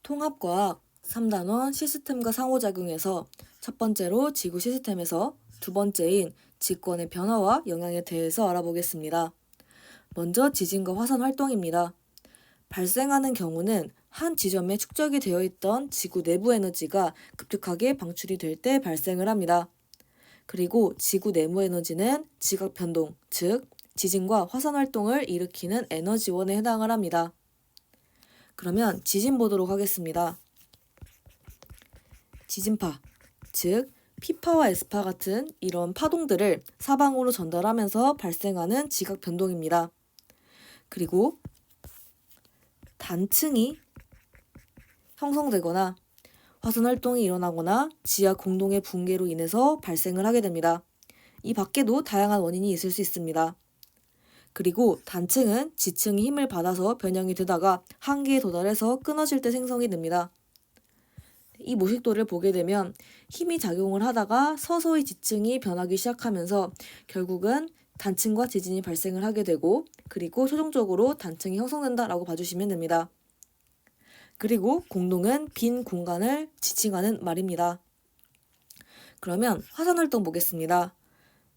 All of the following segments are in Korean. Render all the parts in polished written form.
통합과학 3단원 시스템과 상호작용에서 첫 번째로 지구 시스템에서 두 번째인 지권의 변화와 영향에 대해서 알아보겠습니다. 먼저 지진과 화산 활동입니다. 발생하는 경우는 한 지점에 축적이 되어 있던 지구 내부 에너지가 급격하게 방출이 될 때 발생을 합니다. 그리고 지구 내부 에너지는 지각 변동, 즉 지진과 화산 활동을 일으키는 에너지원에 해당을 합니다. 그러면 지진 보도록 하겠습니다. 지진파, 즉 P파와 S파 같은 이런 파동들을 사방으로 전달하면서 발생하는 지각 변동입니다. 그리고 단층이 형성되거나 화산 활동이 일어나거나 지하 공동의 붕괴로 인해서 발생을 하게 됩니다. 이 밖에도 다양한 원인이 있을 수 있습니다. 그리고 단층은 지층이 힘을 받아서 변형이 되다가 한계에 도달해서 끊어질 때 생성이 됩니다. 이 모식도를 보게 되면 힘이 작용을 하다가 서서히 지층이 변하기 시작하면서 결국은 단층과 지진이 발생을 하게 되고, 그리고 최종적으로 단층이 형성된다라고 봐주시면 됩니다. 그리고 공동은 빈 공간을 지칭하는 말입니다. 그러면 화산활동 보겠습니다.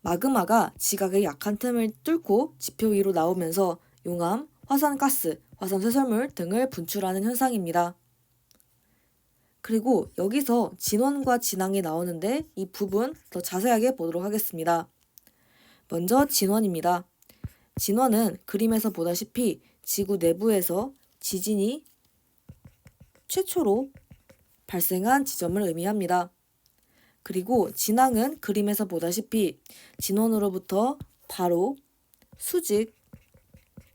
마그마가 지각의 약한 틈을 뚫고 지표 위로 나오면서 용암, 화산가스, 화산쇄설물 등을 분출하는 현상입니다. 그리고 여기서 진원과 진앙이 나오는데 이 부분 더 자세하게 보도록 하겠습니다. 먼저 진원입니다. 진원은 그림에서 보다시피 지구 내부에서 지진이 최초로 발생한 지점을 의미합니다. 그리고 진앙은 그림에서 보다시피 진원으로부터 바로 수직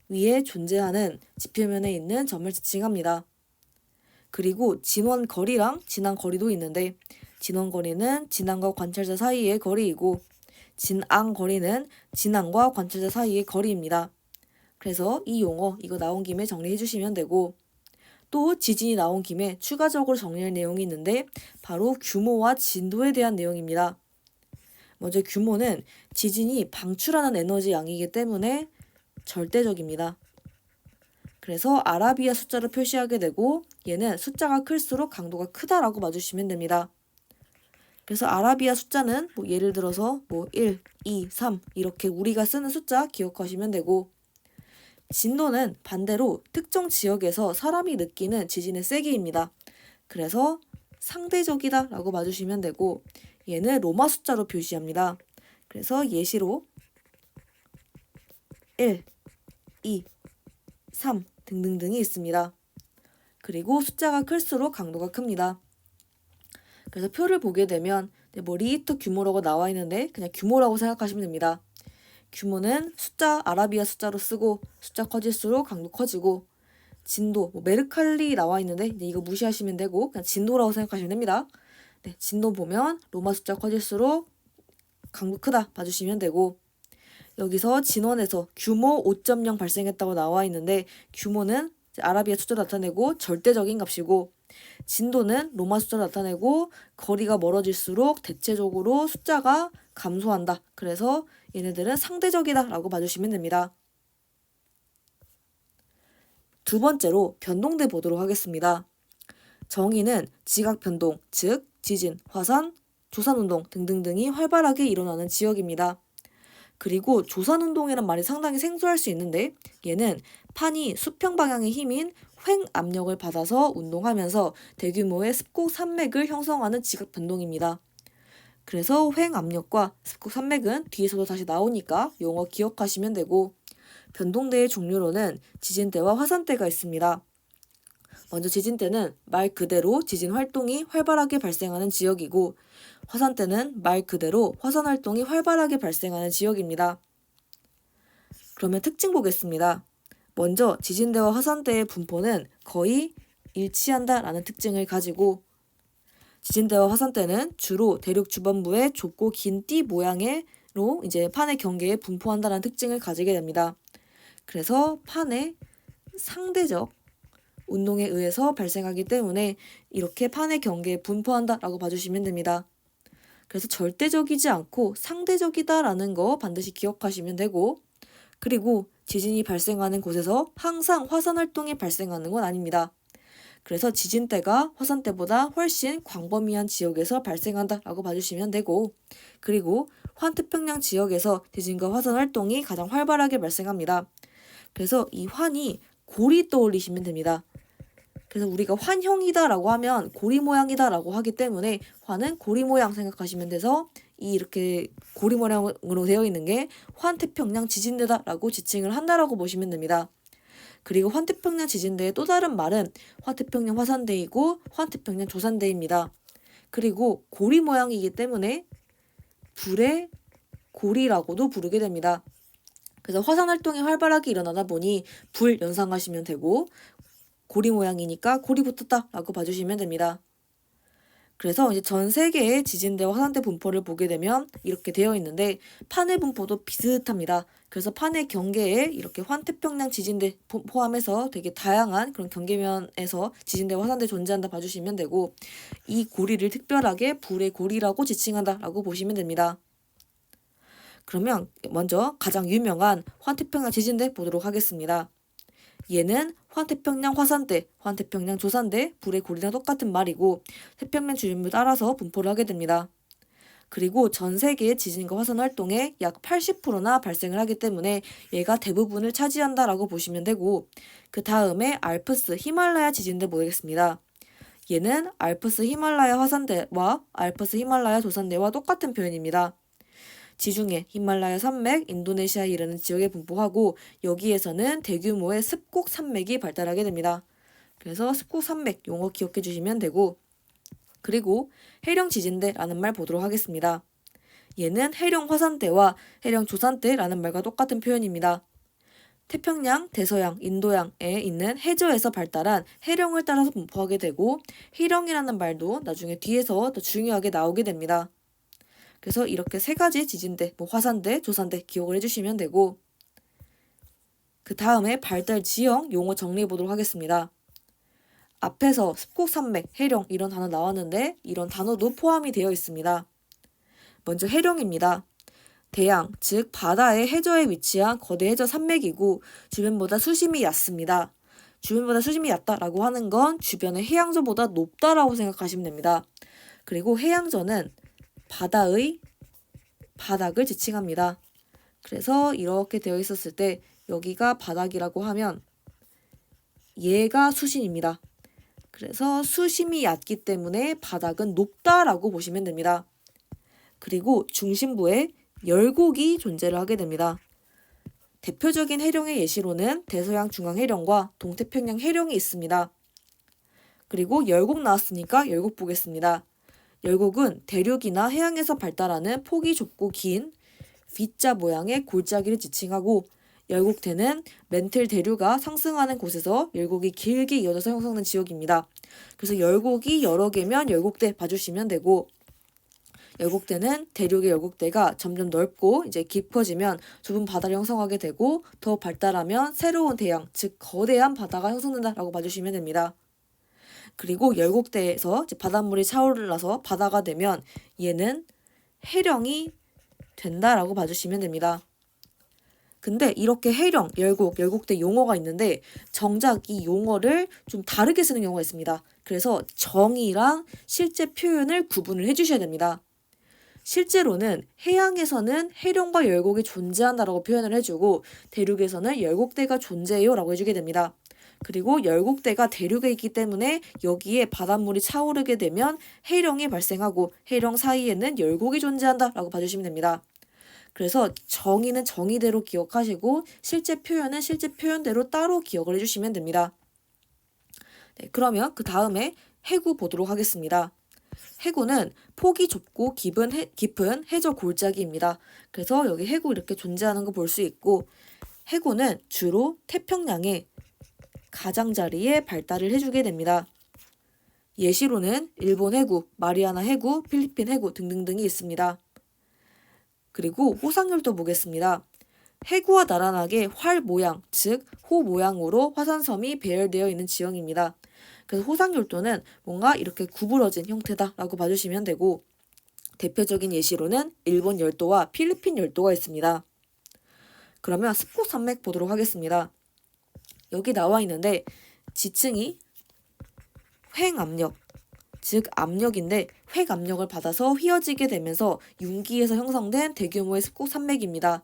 위에 존재하는 지표면에 있는 점을 지칭합니다. 그리고 진원 거리랑 진앙 거리도 있는데, 진원 거리는 진앙과 관찰자 사이의 거리이고 진앙 거리는 진앙과 관찰자 사이의 거리입니다. 그래서 이 용어 이거 나온 김에 정리해 주시면 되고, 또 지진이 나온 김에 추가적으로 정리할 내용이 있는데 바로 규모와 진도에 대한 내용입니다. 먼저 규모는 지진이 방출하는 에너지 양이기 때문에 절대적입니다. 그래서 아라비아 숫자로 표시하게 되고, 얘는 숫자가 클수록 강도가 크다라고 봐주시면 됩니다. 그래서 아라비아 숫자는 예를 들어서 1, 2, 3 이렇게 우리가 쓰는 숫자 기억하시면 되고, 진도는 반대로 특정 지역에서 사람이 느끼는 지진의 세기입니다. 그래서 상대적이다 라고 봐주시면 되고, 얘는 로마 숫자로 표시합니다. 그래서 예시로 1, 2, 3 등등등이 있습니다. 그리고 숫자가 클수록 강도가 큽니다. 그래서 표를 보게 되면 리히터 규모라고 나와 있는데 그냥 규모라고 생각하시면 됩니다. 규모는 숫자 아라비아 숫자로 쓰고 숫자 커질수록 강도 커지고, 진도 메르칼리 나와 있는데 이거 무시하시면 되고 그냥 진도라고 생각하시면 됩니다. 진도 보면 로마 숫자 커질수록 강도 크다 봐주시면 되고, 여기서 진원에서 규모 5.0 발생했다고 나와 있는데 규모는 아라비아 숫자를 나타내고 절대적인 값이고, 진도는 로마 숫자를 나타내고 거리가 멀어질수록 대체적으로 숫자가 감소한다. 그래서 얘네들은 상대적이다 라고 봐주시면 됩니다. 두 번째로 변동대 보도록 하겠습니다. 정의는 지각 변동, 즉 지진, 화산, 조산운동 등등등이 활발하게 일어나는 지역입니다. 그리고 조산운동이란 말이 상당히 생소할 수 있는데, 얘는 판이 수평 방향의 힘인 횡 압력을 받아서 운동하면서 대규모의 습곡 산맥을 형성하는 지각 변동입니다. 그래서 횡 압력과 습곡 산맥은 뒤에서도 다시 나오니까 용어 기억하시면 되고, 변동대의 종류로는 지진대와 화산대가 있습니다. 먼저 지진대는 말 그대로 지진 활동이 활발하게 발생하는 지역이고, 화산대는 말 그대로 화산 활동이 활발하게 발생하는 지역입니다. 그러면 특징 보겠습니다. 먼저 지진대와 화산대의 분포는 거의 일치한다라는 특징을 가지고, 지진대와 화산대는 주로 대륙 주변부의 좁고 긴 띠 모양으로 판의 경계에 분포한다는 특징을 가지게 됩니다. 그래서 판의 상대적 운동에 의해서 발생하기 때문에 이렇게 판의 경계에 분포한다라고 봐주시면 됩니다. 그래서 절대적이지 않고 상대적이다라는 거 반드시 기억하시면 되고, 그리고 지진이 발생하는 곳에서 항상 화산 활동이 발생하는 건 아닙니다. 그래서 지진대가 화산대보다 훨씬 광범위한 지역에서 발생한다라고 봐주시면 되고, 그리고 환태평양 지역에서 지진과 화산 활동이 가장 활발하게 발생합니다. 그래서 이 환이 고리 떠올리시면 됩니다. 그래서 우리가 환형이다라고 하면 고리 모양이다라고 하기 때문에 환은 고리 모양 생각하시면 돼서 이렇게 고리 모양으로 되어 있는 게 환태평양 지진대다라고 지칭을 한다라고 보시면 됩니다. 그리고 환태평양 지진대의 또 다른 말은 환태평양 화산대이고 환태평양 조산대입니다. 그리고 고리 모양이기 때문에 불의 고리라고도 부르게 됩니다. 그래서 화산 활동이 활발하게 일어나다 보니 불 연상하시면 되고, 고리 모양이니까 고리 붙었다라고 봐주시면 됩니다. 그래서 이제 전 세계의 지진대와 화산대 분포를 보게 되면 이렇게 되어 있는데 판의 분포도 비슷합니다. 그래서 판의 경계에 이렇게 환태평양 지진대 포함해서 되게 다양한 그런 경계면에서 지진대와 화산대 존재한다 봐주시면 되고, 이 고리를 특별하게 불의 고리라고 지칭한다라고 보시면 됩니다. 그러면 먼저 가장 유명한 환태평양 지진대 보도록 하겠습니다. 얘는 환태평양 화산대, 환태평양 조산대, 불의 고리랑 똑같은 말이고 태평양 주변을 따라서 분포를 하게 됩니다. 그리고 전 세계의 지진과 화산 활동의 약 80%나 발생을 하기 때문에 얘가 대부분을 차지한다라고 보시면 되고, 그 다음에 알프스 히말라야 지진대 보겠습니다. 얘는 알프스 히말라야 화산대와 알프스 히말라야 조산대와 똑같은 표현입니다. 지중해, 히말라야 산맥, 인도네시아에 이르는 지역에 분포하고 여기에서는 대규모의 습곡 산맥이 발달하게 됩니다. 그래서 습곡 산맥 용어 기억해 주시면 되고, 그리고 해령 지진대라는 말 보도록 하겠습니다. 얘는 해령 화산대와 해령 조산대라는 말과 똑같은 표현입니다. 태평양, 대서양, 인도양에 있는 해저에서 발달한 해령을 따라서 분포하게 되고, 해령이라는 말도 나중에 뒤에서 더 중요하게 나오게 됩니다. 그래서 이렇게 세 가지 지진대, 화산대, 조산대 기억을 해주시면 되고, 그 다음에 발달 지형 용어 정리해 보도록 하겠습니다. 앞에서 습곡산맥, 해령 이런 단어 나왔는데 이런 단어도 포함이 되어 있습니다. 먼저 해령입니다. 대양, 즉 바다의 해저에 위치한 거대 해저 산맥이고 주변보다 수심이 얕습니다. 주변보다 수심이 얕다라고 하는 건 주변의 해양저보다 높다라고 생각하시면 됩니다. 그리고 해양저는 바다의 바닥을 지칭합니다. 그래서 이렇게 되어 있었을 때 여기가 바닥이라고 하면 얘가 수심입니다. 그래서 수심이 얕기 때문에 바닥은 높다라고 보시면 됩니다. 그리고 중심부에 열곡이 존재를 하게 됩니다. 대표적인 해령의 예시로는 대서양 중앙해령과 동태평양 해령이 있습니다. 그리고 열곡 나왔으니까 열곡 보겠습니다. 열곡은 대륙이나 해양에서 발달하는 폭이 좁고 긴 V자 모양의 골짜기를 지칭하고, 열곡대는 멘틀 대류가 상승하는 곳에서 열곡이 길게 이어져서 형성된 지역입니다. 그래서 열곡이 여러 개면 열곡대 봐주시면 되고, 열곡대는 대륙의 열곡대가 점점 넓고 이제 깊어지면 좁은 바다를 형성하게 되고, 더 발달하면 새로운 대양, 즉 거대한 바다가 형성된다라고 봐주시면 됩니다. 그리고 열곡대에서 이제 바닷물이 차오르라서 바다가 되면 얘는 해령이 된다라고 봐주시면 됩니다. 근데 이렇게 해령, 열곡, 열곡대 용어가 있는데 정작 이 용어를 좀 다르게 쓰는 경우가 있습니다. 그래서 정의랑 실제 표현을 구분을 해주셔야 됩니다. 실제로는 해양에서는 해령과 열곡이 존재한다라고 표현을 해주고 대륙에서는 열곡대가 존재해요 라고 해주게 됩니다. 그리고 열곡대가 대륙에 있기 때문에 여기에 바닷물이 차오르게 되면 해령이 발생하고 해령 사이에는 열곡이 존재한다라고 봐주시면 됩니다. 그래서 정의는 정의대로 기억하시고 실제 표현은 실제 표현대로 따로 기억을 해주시면 됩니다. 네, 그러면 그 다음에 해구 보도록 하겠습니다. 해구는 폭이 좁고 깊은 해저 골짜기입니다. 그래서 여기 해구 이렇게 존재하는 거 볼 수 있고, 해구는 주로 태평양의 가장자리에 발달을 해주게 됩니다. 예시로는 일본 해구, 마리아나 해구, 필리핀 해구 등등등이 있습니다. 그리고 호상열도 보겠습니다. 해구와 나란하게 활 모양, 즉 호 모양으로 화산섬이 배열되어 있는 지형입니다. 그래서 호상열도는 뭔가 이렇게 구부러진 형태다라고 봐주시면 되고, 대표적인 예시로는 일본 열도와 필리핀 열도가 있습니다. 그러면 습곡산맥 보도록 하겠습니다. 여기 나와 있는데 지층이 횡압력, 즉 압력인데 횡압력을 받아서 휘어지게 되면서 융기에서 형성된 대규모의 습곡 산맥입니다.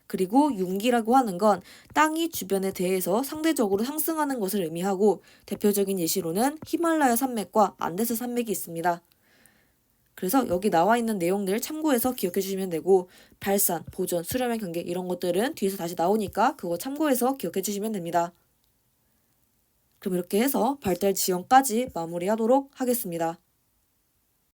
그리고 융기라고 하는 건 땅이 주변에 대해서 상대적으로 상승하는 것을 의미하고 대표적인 예시로는 히말라야 산맥과 안데스 산맥이 있습니다. 그래서 여기 나와 있는 내용들 참고해서 기억해 주시면 되고 발산, 보존, 수렴의 경계 이런 것들은 뒤에서 다시 나오니까 그거 참고해서 기억해 주시면 됩니다. 그럼 이렇게 해서 발달 지형까지 마무리하도록 하겠습니다.